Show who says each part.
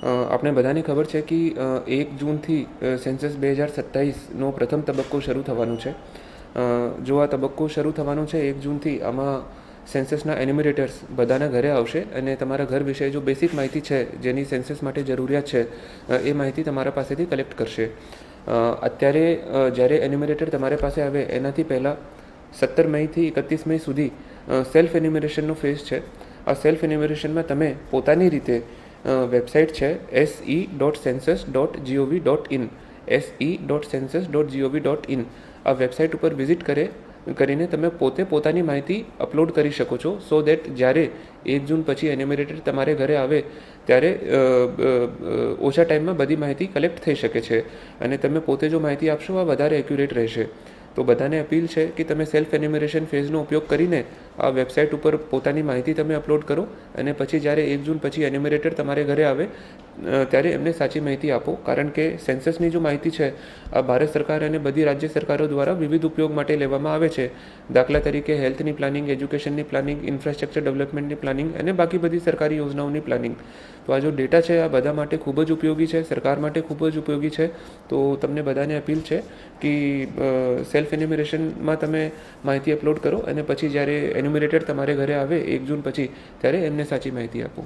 Speaker 1: આપણે બધાને ખબર છે કે 1 જૂનથી સેન્સસ 2027નો પ્રથમ તબક્કો શરૂ થવાનો છે. જો આ તબક્કો શરૂ થવાનો છે 1 જૂનથી, આમાં સેન્સસના એન્યુમરેટર્સ બધાના ઘરે આવશે અને તમારા ઘર વિશે જો બેસિક માહિતી છે જેની સેન્સસ માટે જરૂરિયાત છે એ માહિતી તમારા પાસેથી કલેક્ટ કરશે. અત્યારે જ્યારે એન્યુમરેટર તમારી પાસે આવે એનાથી પહેલાં 17 મઈથી 31 મઈ સુધી સેલ્ફ એન્યુમરેશનનો ફેઝ છે. આ સેલ્ફ એન્યુમરેશનમાં તમે પોતાની રીતે વેબસાઇટ છે se.census.gov.in se.census.gov.in આ વેબસાઇટ ઉપર વિઝિટ કરીને તમે પોતાની માહિતી અપલોડ કરી શકો છો, સો દેટ જ્યારે 1 જૂન પછી એન્યુમરેટર તમારે ઘરે આવે ત્યારે ઓછા ટાઈમમાં બધી માહિતી કલેક્ટ થઈ શકે છે અને તમે પોતે જો માહિતી આપશો આ વધારે એક્યુરેટ રહેશે. તો બધાને અપીલ છે કે તમે સેલ્ફ એન્યુમરેશન ફેઝનો ઉપયોગ કરીને આ વેબસાઇટ ઉપર પોતાની માહિતી તમે અપલોડ કરો અને પછી જ્યારે 1 જૂન પછી એન્યુમરેટર તમારે ઘરે આવે ત્યારે એમને સાચી માહિતી આપો. કારણ કે સેન્સસની જો માહિતી છે આ ભારત સરકાર અને બધી રાજ્ય સરકારો દ્વારા વિવિધ ઉપયોગ માટે લેવામાં આવે છે. દાખલા તરીકે હેલ્થની પ્લાનિંગ, એજ્યુકેશનની પ્લાનિંગ, ઇન્ફ્રાસ્ટ્રક્ચર ડેવલપમેન્ટની પ્લાનિંગ અને બાકી બધી સરકારી યોજનાઓની પ્લાનિંગ. તો આ જો ડેટા છે આ બધા માટે ખૂબ જ ઉપયોગી છે, સરકાર માટે ખૂબ જ ઉપયોગી છે. તો તમને બધાને અપીલ છે કે સેલ્ફ એન્યુમરેશનમાં તમે માહિતી અપલોડ કરો અને પછી જ્યારે એન્યુમરેટર તમારે ઘરે આવે 1 જૂન પછી ત્યારે એમને સાચી માહિતી આપો.